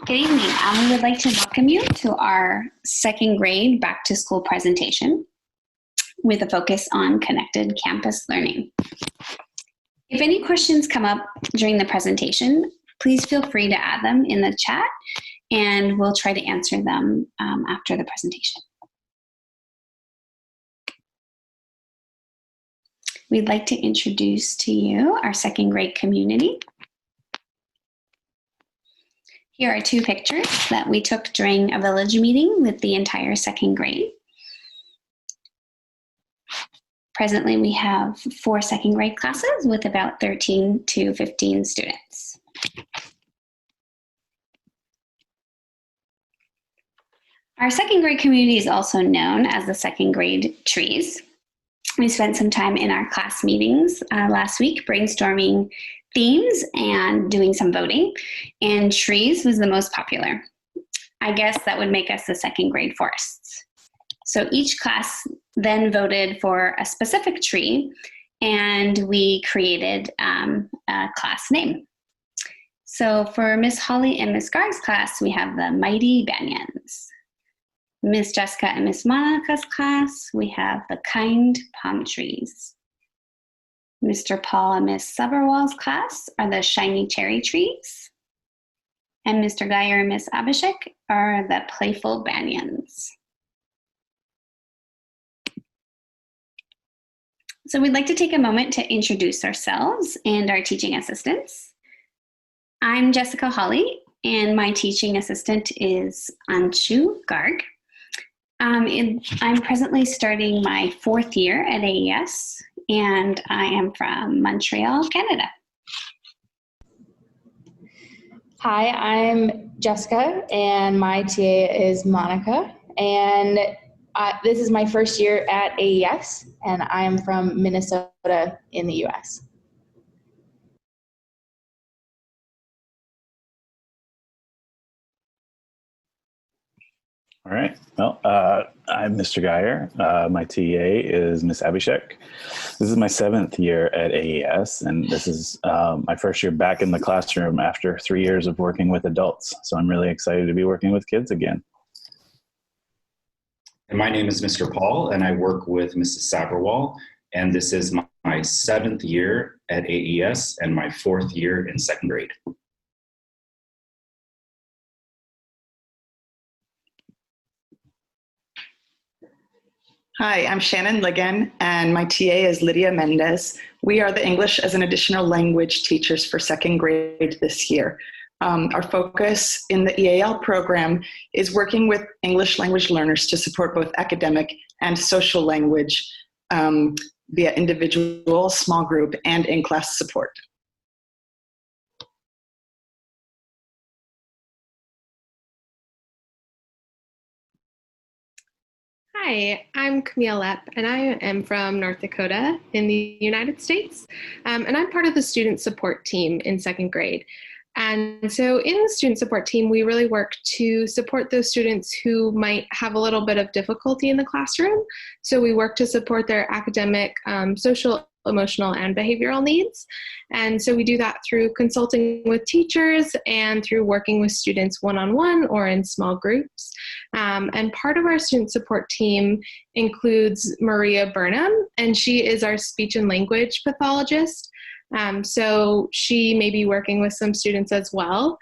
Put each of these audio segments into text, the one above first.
Good evening. We would like to welcome you to our second grade back to school presentation with a focus on connected campus learning. If any questions come up during the presentation, please feel free to add them in the chat and we'll try to answer them after the presentation. We'd like to introduce to you our second grade community. Here are two pictures that we took during a village meeting with the entire second grade. Presently, we have 4 second grade classes with about 13 to 15 students. Our second grade community is also known as the second grade trees. We spent some time in our class meetings last week brainstorming themes and doing some voting, and trees was the most popular. I guess that would make us the second grade forests. So each class then voted for a specific tree, and we created a class name. So for Miss Holly and Miss Garg's class, we have the Mighty Banyans. Miss Jessica and Miss Monica's class, we have the Kind Palm Trees. Mr. Paul and Miss Saberwall's class are the Shiny Cherry Trees. And Mr. Geyer and Miss Abhishek are the Playful Banyans. So we'd like to take a moment to introduce ourselves and our teaching assistants. I'm Jessica Holly, and my teaching assistant is Anshu Garg. I'm presently starting my 4th year at AES, and I am from Montreal, Canada. Hi, I'm Jessica, and my TA is Monica, and this is my 1st year at AES, and I am from Minnesota in the US. All right. Well, I'm Mr. Geyer. My TA is Miss Abhishek. This is my 7th year at AES, and this is my 1st year back in the classroom after 3 years of working with adults. So I'm really excited to be working with kids again. And my name is Mr. Paul, and I work with Mrs. Saberwall, and this is my 7th year at AES and my 4th year in 2nd grade. Hi, I'm Shannon Ligon, and my TA is Lydia Mendez. We are the English as an Additional Language teachers for 2nd grade this year. Our focus in the EAL program is working with English language learners to support both academic and social language via individual, small group, and in-class support. Hi, I'm Camille Lepp, and I am from North Dakota in the United States, and I'm part of the student support team in 2nd grade. And so in the student support team, we really work to support those students who might have a little bit of difficulty in the classroom. So we work to support their academic, social, emotional, and behavioral needs. And so we do that through consulting with teachers and through working with students one-on-one or in small groups. And part of our student support team includes Maria Burnham, and she is our speech and language pathologist. So she may be working with some students as well.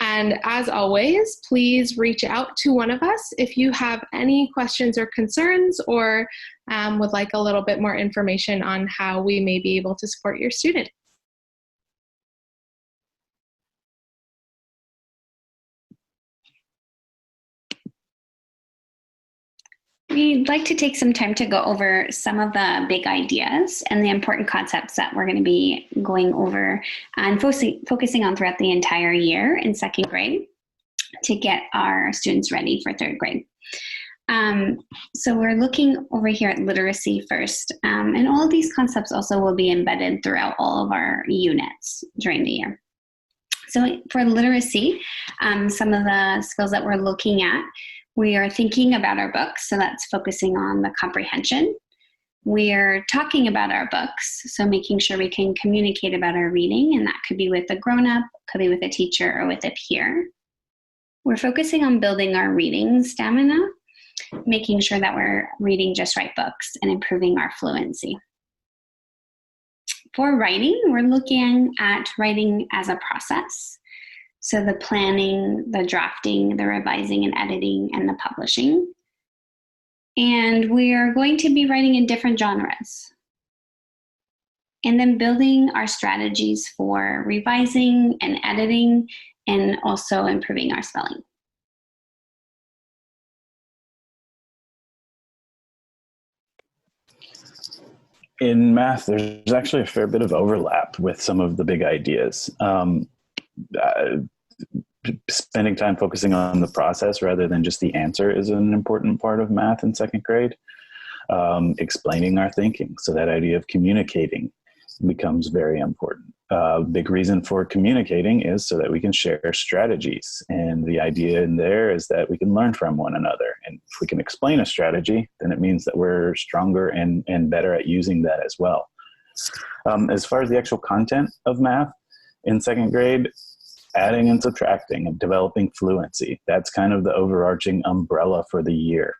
And as always, please reach out to one of us if you have any questions or concerns or would like a little bit more information on how we may be able to support your student. We'd like to take some time to go over some of the big ideas and the important concepts that we're going to be going over and focusing on throughout the entire year in 2nd grade to get our students ready for 3rd grade. So we're looking over here at literacy first, and all of these concepts also will be embedded throughout all of our units during the year. So for literacy, some of the skills that we're looking at, we are thinking about our books, so that's focusing on the comprehension. We're talking about our books, so making sure we can communicate about our reading, and that could be with a grown-up, could be with a teacher, or with a peer. We're focusing on building our reading stamina, making sure that we're reading just right books and improving our fluency. For writing, we're looking at writing as a process. So the planning, the drafting, the revising and editing, and the publishing. And we are going to be writing in different genres. And then building our strategies for revising and editing, and also improving our spelling. In math, there's actually a fair bit of overlap with some of the big ideas. Spending time focusing on the process rather than just the answer is an important part of math in second grade. Explaining our thinking, so that idea of communicating becomes very important. Big reason for communicating is so that we can share strategies, and the idea in there is that we can learn from one another, and if we can explain a strategy, then it means that we're stronger and better at using that as well. As far as the actual content of math in second grade, adding and subtracting and developing fluency, that's kind of the overarching umbrella for the year.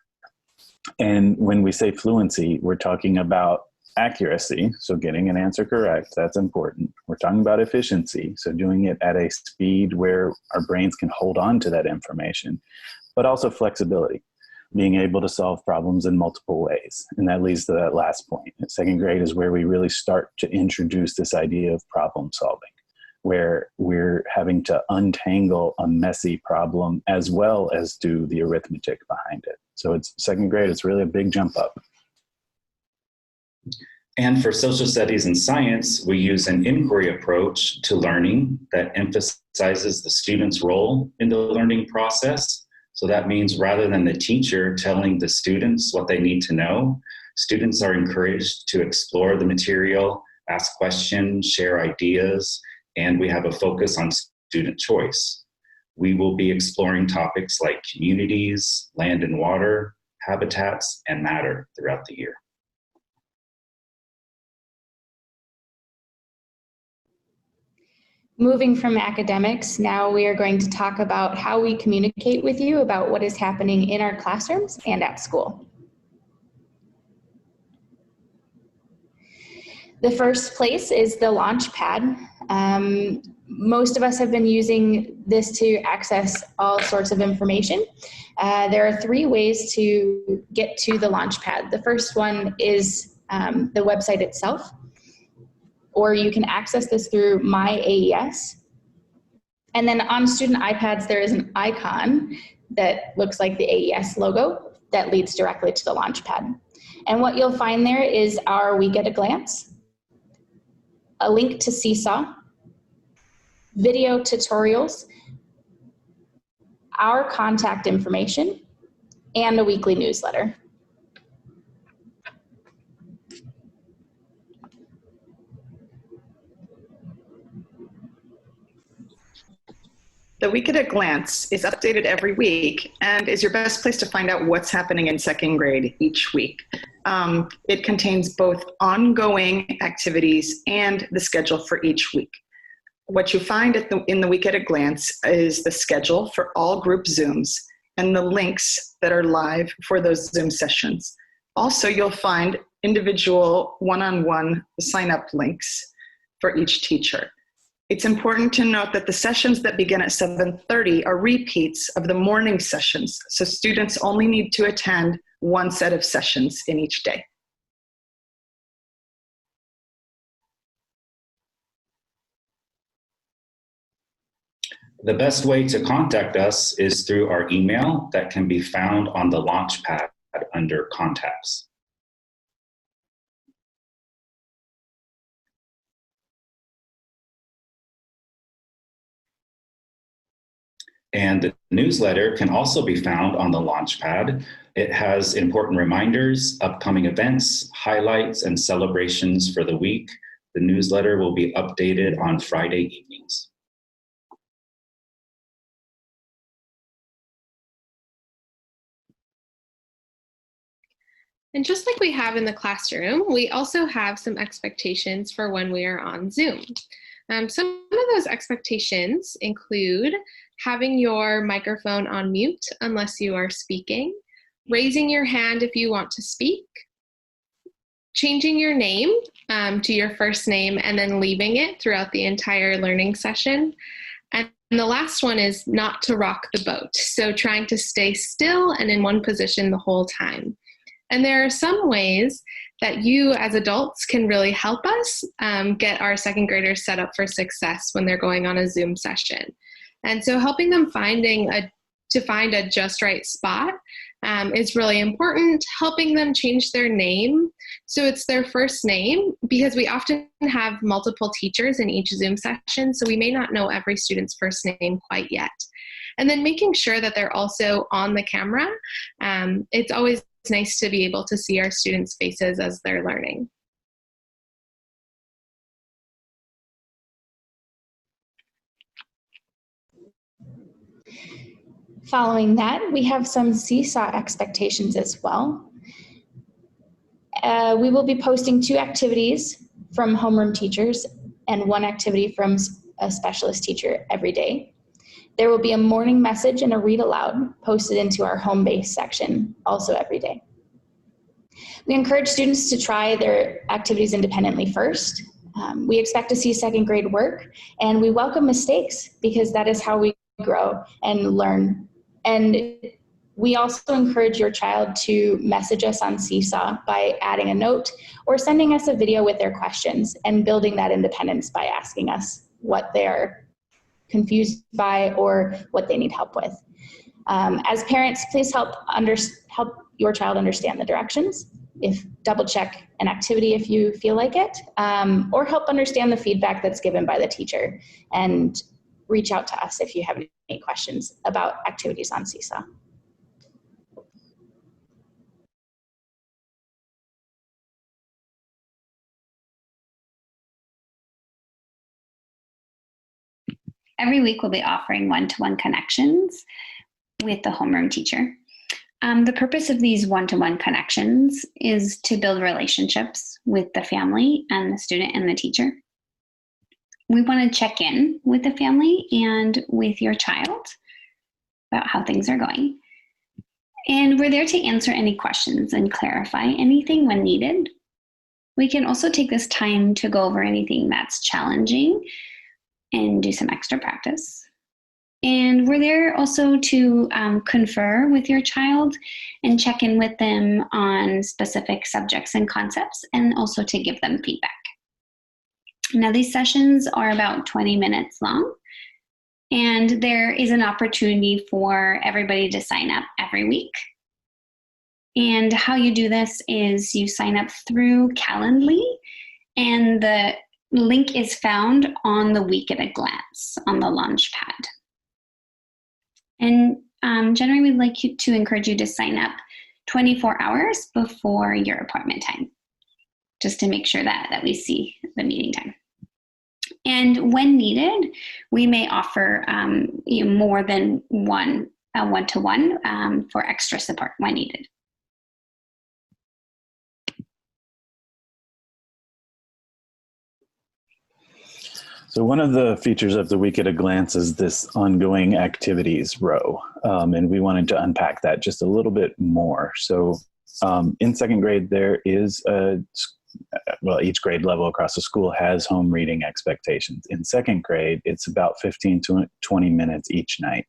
And when we say fluency, we're talking about accuracy, so getting an answer correct, that's important. We're talking about efficiency, so doing it at a speed where our brains can hold on to that information, but also flexibility, being able to solve problems in multiple ways. And that leads to that last point. Second grade is where we really start to introduce this idea of problem solving, where we're having to untangle a messy problem as well as do the arithmetic behind it. So it's second grade, it's really a big jump up. And for social studies and science, we use an inquiry approach to learning that emphasizes the student's role in the learning process. So that means rather than the teacher telling the students what they need to know, students are encouraged to explore the material, ask questions, share ideas, and we have a focus on student choice. We will be exploring topics like communities, land and water, habitats, and matter throughout the year. Moving from academics, now we are going to talk about how we communicate with you about what is happening in our classrooms and at school. The first place is the Launchpad. Most of us have been using this to access all sorts of information. There are 3 ways to get to the Launchpad. The first one is the website itself, or you can access this through My AES. And then on student iPads, there is an icon that looks like the AES logo that leads directly to the Launchpad. And what you'll find there is our Week at a Glance, a link to Seesaw, video tutorials, our contact information, and a weekly newsletter. The Week at a Glance is updated every week and is your best place to find out what's happening in second grade each week. It contains both ongoing activities and the schedule for each week. What you find in the Week at a Glance is the schedule for all group Zooms and the links that are live for those Zoom sessions. Also, you'll find individual one-on-one sign-up links for each teacher. It's important to note that the sessions that begin at 7:30 are repeats of the morning sessions, so students only need to attend one set of sessions in each day. The best way to contact us is through our email that can be found on the Launchpad under Contacts. And the newsletter can also be found on the Launchpad. It has important reminders, upcoming events, highlights, and celebrations for the week. The newsletter will be updated on Friday evenings. And just like we have in the classroom, we also have some expectations for when we are on Zoom. Some of those expectations include having your microphone on mute unless you are speaking, raising your hand if you want to speak, changing your name to your first name and then leaving it throughout the entire learning session. And the last one is not to rock the boat. So trying to stay still and in one position the whole time. And there are some ways that you as adults can really help us get our second graders set up for success when they're going on a Zoom session. And so helping them find a just right spot is really important. Helping them change their name so it's their first name, because we often have multiple teachers in each Zoom session, so we may not know every student's first name quite yet. And then making sure that they're also on the camera. It's always nice to be able to see our students' faces as they're learning. Following that, we have some Seesaw expectations as well. We will be posting 2 activities from homeroom teachers and 1 activity from a specialist teacher every day. There will be a morning message and a read aloud posted into our home base section also every day. We encourage students to try their activities independently first. We expect to see second grade work, and we welcome mistakes because that is how we grow and learn. And we also encourage your child to message us on Seesaw by adding a note or sending us a video with their questions and building that independence by asking us what they're confused by or what they need help with. As parents, please help your child understand the directions. Double check an activity if you feel like it, or help understand the feedback that's given by the teacher, and reach out to us if you have any questions about activities on Seesaw. Every week we'll be offering one-to-one connections with the homeroom teacher. The purpose of these one-to-one connections is to build relationships with the family and the student and the teacher. We want to check in with the family and with your child about how things are going. And we're there to answer any questions and clarify anything when needed. We can also take this time to go over anything that's challenging and do some extra practice. And we're there also to confer with your child and check in with them on specific subjects and concepts, and also to give them feedback. Now, these sessions are about 20 minutes long, and there is an opportunity for everybody to sign up every week. And how you do this is you sign up through Calendly, and the link is found on the Week at a Glance on the Launchpad. And generally, we'd like to encourage you to sign up 24 hours before your appointment time, just to make sure that we see the meeting time. And when needed, we may offer more than one-to-one for extra support when needed. So one of the features of the Week at a Glance is this ongoing activities row. And we wanted to unpack that just a little bit more. So in second grade, there is each grade level across the school has home reading expectations. In second grade, it's about 15 to 20 minutes each night.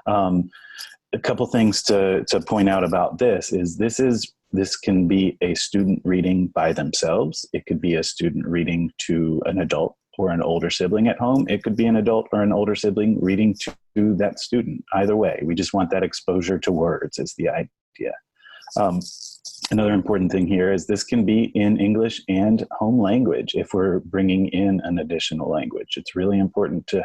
A couple things to point out about this is this can be a student reading by themselves. It could be a student reading to an adult or an older sibling at home. It could be an adult or an older sibling reading to that student. Either way, we just want that exposure to words is the idea. Another important thing here is this can be in English and home language if we're bringing in an additional language. It's really important to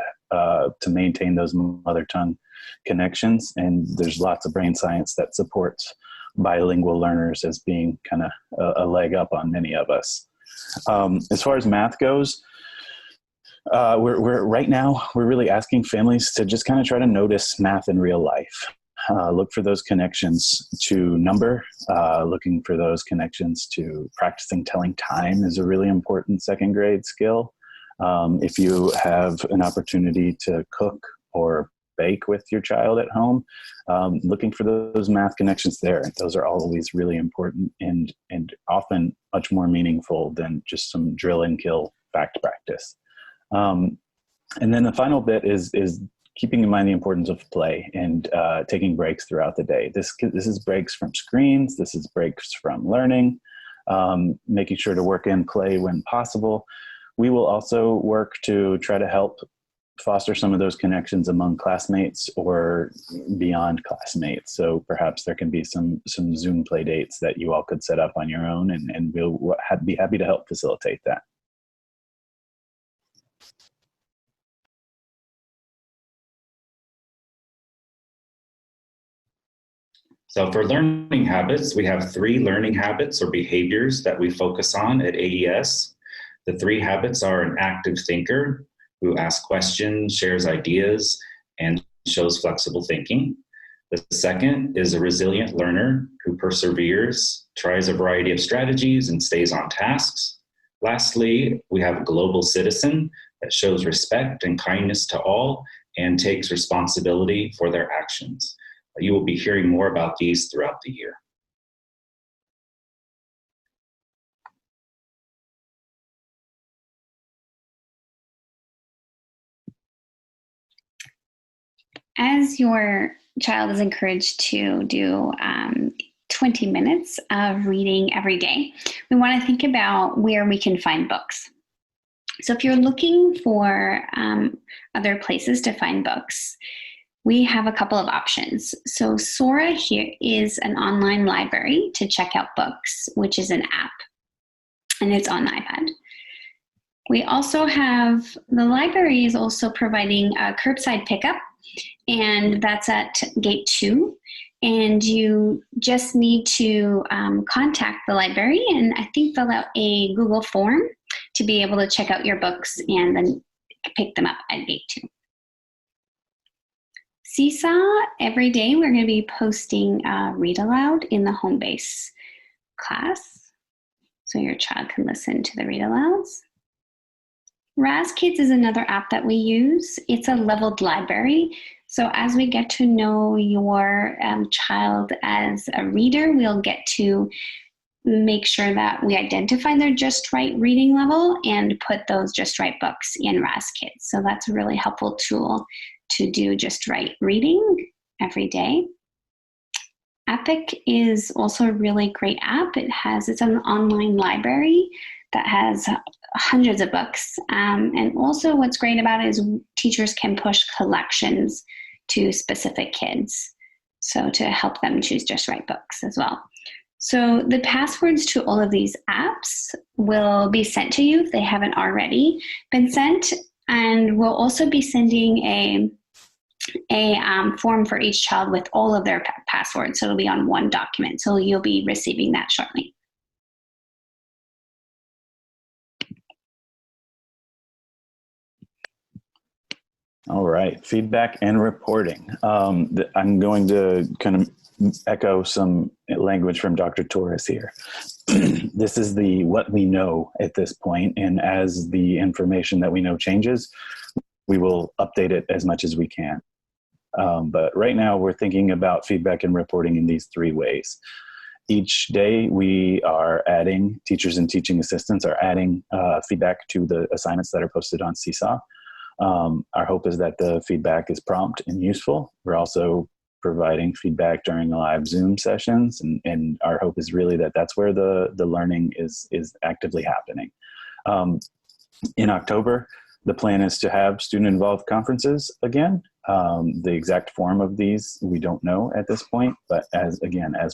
maintain those mother tongue connections, and there's lots of brain science that supports bilingual learners as being kind of a leg up on many of us. As far as math goes, we're right now we're really asking families to just kind of try to notice math in real life. Look for those connections to number, looking for those connections to practicing telling time is a really important second grade skill. If you have an opportunity to cook or bake with your child at home, looking for those math connections there. Those are always really important and often much more meaningful than just some drill and kill fact practice. And then the final bit is keeping in mind the importance of play and taking breaks throughout the day. This is breaks from screens. This is breaks from learning, making sure to work in play when possible. We will also work to try to help foster some of those connections among classmates or beyond classmates. So perhaps there can be some Zoom play dates that you all could set up on your own, and we'll be happy to help facilitate that. So for learning habits, we have 3 learning habits or behaviors that we focus on at AES. The 3 habits are an active thinker who asks questions, shares ideas, and shows flexible thinking. The second is a resilient learner who perseveres, tries a variety of strategies, and stays on tasks. Lastly, we have a global citizen that shows respect and kindness to all and takes responsibility for their actions. You will be hearing more about these throughout the year. As your child is encouraged to do 20 minutes of reading every day, we want to think about where we can find books. So if you're looking for other places to find books, we have a couple of options. So Sora here is an online library to check out books, which is an app, and it's on iPad. We also have, the library is also providing a curbside pickup, and that's at gate 2. And you just need to contact the library and I think fill out a Google form to be able to check out your books and then pick them up at gate 2. Seesaw, every day we're going to be posting read aloud in the home base class, so your child can listen to the read alouds. Raz Kids is another app that we use. It's a leveled library. So as we get to know your child as a reader, we'll get to make sure that we identify their just right reading level and put those just right books in Raz Kids. So that's a really helpful tool to do just right reading every day. Epic is also a really great app. It's an online library that has hundreds of books. And also what's great about it is teachers can push collections to specific kids, so to help them choose just right books as well. So the passwords to all of these apps will be sent to you if they haven't already been sent. And we'll also be sending a form for each child with all of their passwords. So it'll be on one document. So you'll be receiving that shortly. All right, feedback and reporting. I'm going to kind of echo some language from Dr. Torres here. This is what we know at this point, and as the information that we know changes, we will update it as much as we can. But right now we're thinking about feedback and reporting in these 3 ways. Each day we are adding, teachers and teaching assistants are adding feedback to the assignments that are posted on Seesaw. Our hope is that the feedback is prompt and useful. We're also providing feedback during the live Zoom sessions, and our hope is really that that's where the learning is actively happening. In October, the plan is to have student-involved conferences again. The exact form of these we don't know at this point, but as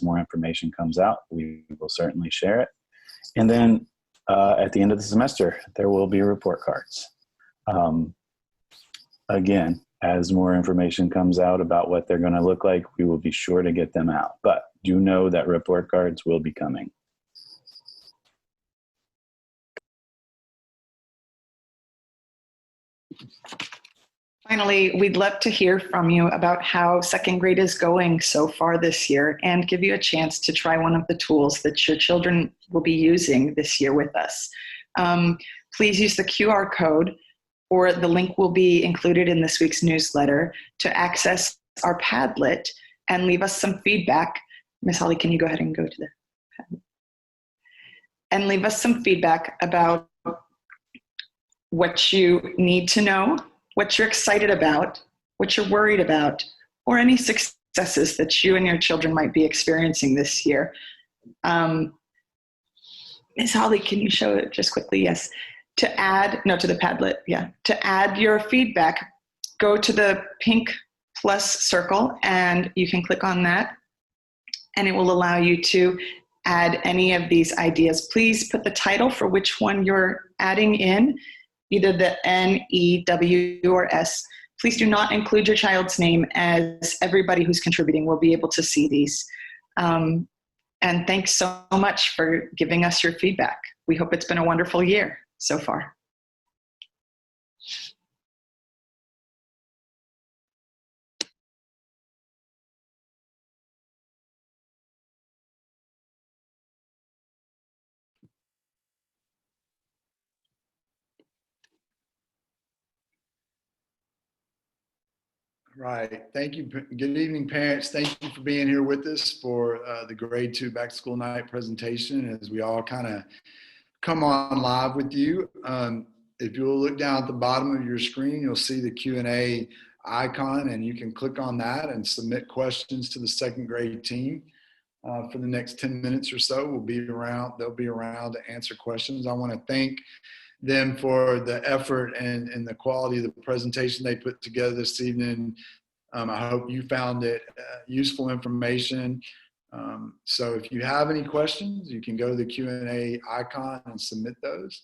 more information comes out, we will certainly share it. And then at the end of the semester, there will be report cards. Again, as more information comes out about what they're going to look like, we will be sure to get them out. But do know that report cards will be coming. Finally, we'd love to hear from you about how second grade is going so far this year and give you a chance to try one of the tools that your children will be using this year with us. Please use the QR code or the link will be included in this week's newsletter to access our Padlet and leave us some feedback. Miss Holly, can you go ahead and go to the Padlet? And leave us some feedback about what you need to know, what you're excited about, what you're worried about, or any successes that you and your children might be experiencing this year. Ms. Holly, can you show it just quickly? Yes. To add, no, to the Padlet, yeah. To add your feedback, go to the pink plus circle and you can click on that and it will allow you to add any of these ideas. Please put the title for which one you're adding in, either the N, E, W, or S. Please do not include your child's name, as everybody who's contributing will be able to see these. And thanks so much for giving us your feedback. We hope it's been a wonderful year so far. Right. Thank you. Good evening, parents. Thank you for being here with us for the grade 2 back to school night presentation as we all kind of come on live with you. If you'll look down at the bottom of your screen, you'll see the Q&A icon and you can click on that and submit questions to the second grade team. For the next 10 minutes or so, they'll be around to answer questions. I want to thank them for the effort and the quality of the presentation they put together this evening. I hope you found it useful information. So if you have any questions, you can go to the Q&A icon and submit those.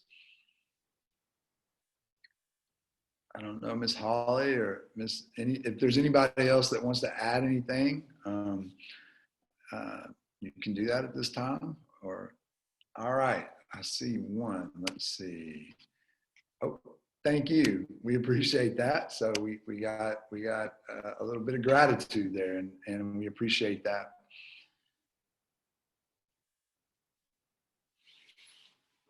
I don't know, Miss Holly or if there's anybody else that wants to add anything, you can do that at this time. All right. I see one. Let's see. Oh, thank you. We appreciate that. So we got a little bit of gratitude there, and we appreciate that.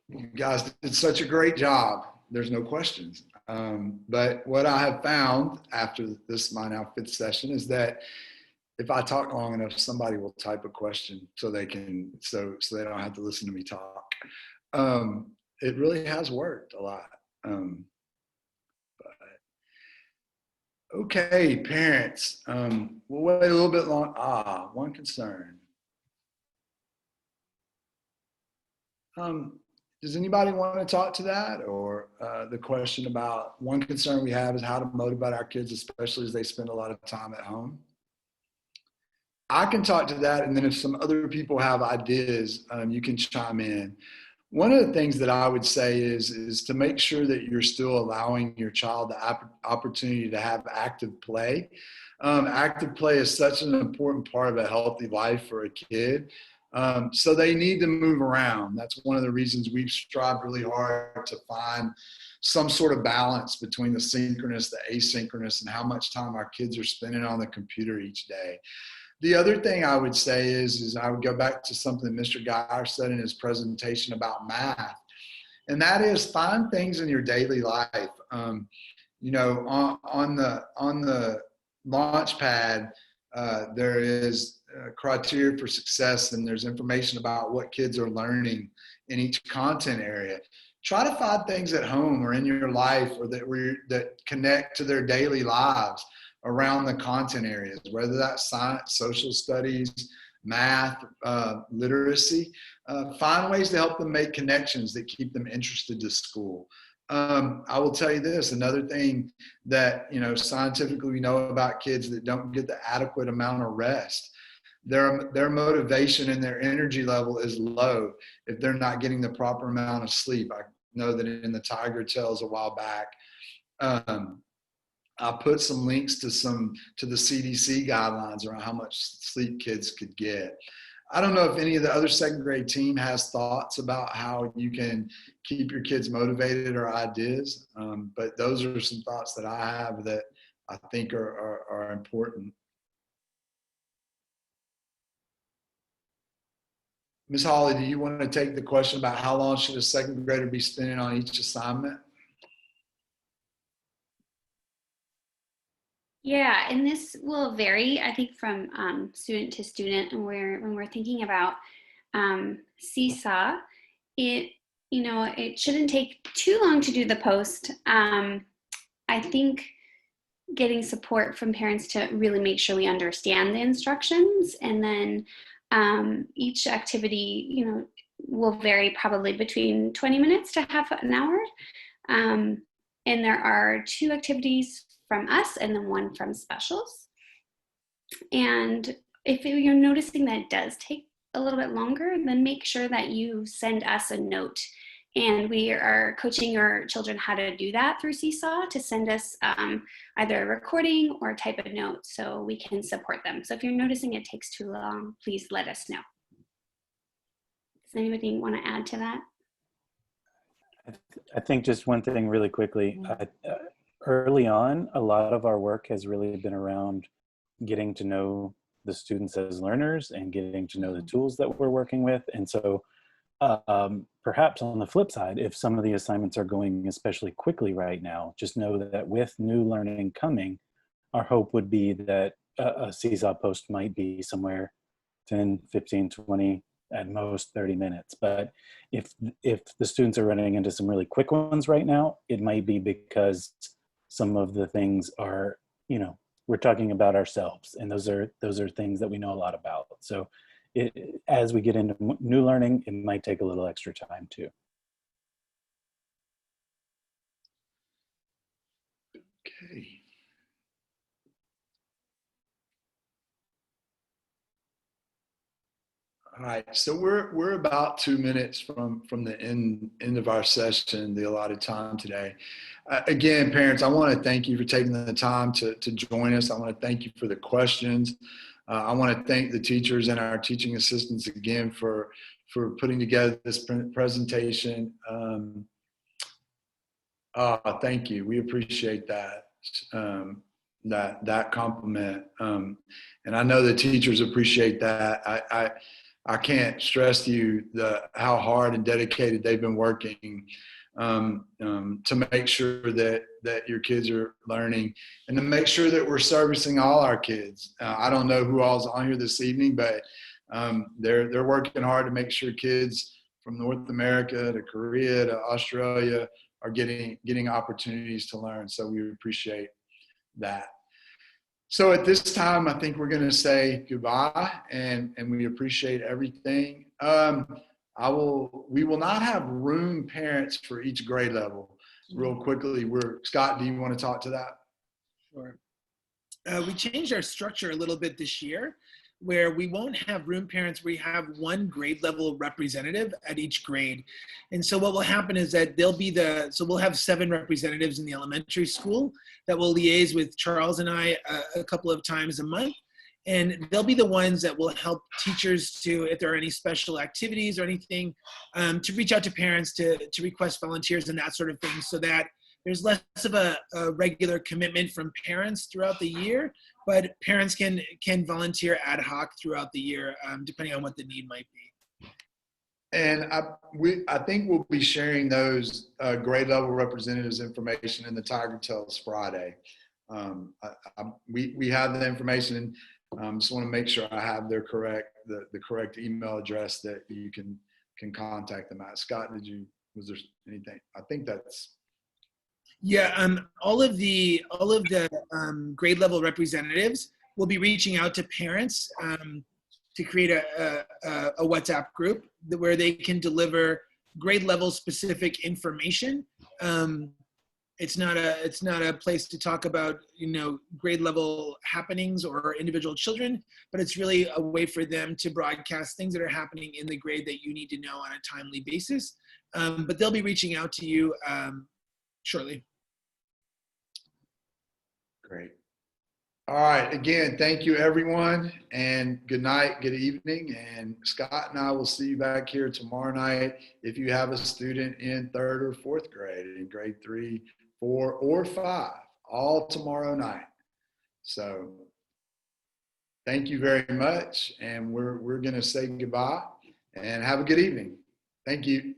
You guys did such a great job. There's no questions. But what I have found after this my now 5th session is that if I talk long enough, somebody will type a question so they don't have to listen to me talk. It really has worked a lot. But okay, parents, we'll wait a little bit long. One concern. Does anybody want to talk to that, or the question about one concern we have is how to motivate our kids, especially as they spend a lot of time at home? I can talk to that, and then if some other people have ideas, you can chime in. One of the things that I would say is to make sure that you're still allowing your child the opportunity to have active play. Active play is such an important part of a healthy life for a kid. So they need to move around. That's one of the reasons we've strived really hard to find some sort of balance between the synchronous, the asynchronous, and how much time our kids are spending on the computer each day. The other thing I would say is I would go back to something Mr. Geyer said in his presentation about math, and that is find things in your daily life. You know, on the launch pad, there is criteria for success, and there's information about what kids are learning in each content area. Try to find things at home or in your life or that connect to their daily lives around the content areas, whether that's science, social studies, math, literacy. Find ways to help them make connections that keep them interested to school. I will tell you this, another thing that, scientifically we know about kids that don't get the adequate amount of rest. Their motivation and their energy level is low if they're not getting the proper amount of sleep. I know that in the Tiger Tales a while back, I put some links to the CDC guidelines around how much sleep kids could get. I don't know if any of the other second grade team has thoughts about how you can keep your kids motivated or ideas, but those are some thoughts that I have that I think are important. Ms. Holly, do you want to take the question about how long should a second grader be spending on each assignment? Yeah, and this will vary, I think, from student to student. And when we're thinking about Seesaw, it it shouldn't take too long to do the post. I think getting support from parents to really make sure we understand the instructions, and then each activity, will vary probably between 20 minutes to half an hour. And there are 2 activities from us and then 1 from specials. And if you're noticing that it does take a little bit longer, then make sure that you send us a note. And we are coaching your children how to do that through Seesaw, to send us either a recording or type a note so we can support them. So if you're noticing it takes too long, please let us know. Does anybody want to add to that? I think just one thing really quickly. Early on, a lot of our work has really been around getting to know the students as learners and getting to know the tools that we're working with. And so perhaps on the flip side, if some of the assignments are going especially quickly right now, just know that with new learning coming, our hope would be that a Seesaw post might be somewhere 10, 15, 20, at most 30 minutes. But if the students are running into some really quick ones right now, it might be because some of the things are, we're talking about ourselves, and those are things that we know a lot about. So as we get into new learning, it might take a little extra time too. Okay. All right, so we're about 2 minutes from the end of our session, the allotted time today. Again, parents, I want to thank you for taking the time to join us. I want to thank you for the questions. I want to thank the teachers and our teaching assistants again for putting together this presentation. Thank you. We appreciate that. That compliment. And I know the teachers appreciate that. I can't stress to you how hard and dedicated they've been working to make sure that your kids are learning, and to make sure that we're servicing all our kids. I don't know who all's on here this evening, but they're working hard to make sure kids from North America to Korea to Australia are getting opportunities to learn. So we appreciate that. So at this time, I think we're going to say goodbye, and we appreciate everything. We will not have room parents for each grade level. Real quickly, Scott, do you want to talk to that? Sure. We changed our structure a little bit this year, where we won't have room parents. We have 1 grade level representative at each grade. And so what will happen is that we'll have 7 representatives in the elementary school that will liaise with Charles and I a couple of times a month. And they'll be the ones that will help teachers to, if there are any special activities or anything, to reach out to parents to request volunteers and that sort of thing, so that there's less of a regular commitment from parents throughout the year, but parents can volunteer ad hoc throughout the year, depending on what the need might be. And I think we'll be sharing those grade level representatives information in the Tiger Tales Friday. We have the information. Just want to make sure I have the correct email address that you can contact them at. Scott, was there anything? I think that's. Yeah, all of the grade level representatives will be reaching out to parents to create a WhatsApp group where they can deliver grade level specific information. It's not a place to talk about grade level happenings or individual children, but it's really a way for them to broadcast things that are happening in the grade that you need to know on a timely basis. But they'll be reaching out to you shortly. Great. All right. Again, thank you, everyone, and good night, good evening. And Scott and I will see you back here tomorrow night if you have a student in 3rd or 4th grade, in grade 3, 4, or 5, all tomorrow night. So thank you very much, and we're going to say goodbye and have a good evening. Thank you.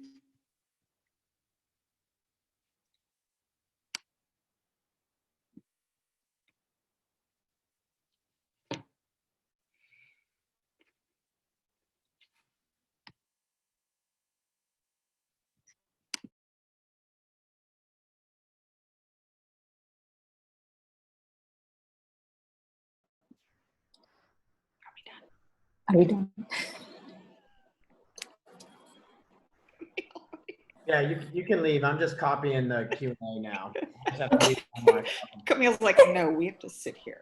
Are you done? Yeah, you can leave. I'm just copying the Q&A now. I just have to leave on my phone. Camille's like, no, we have to sit here.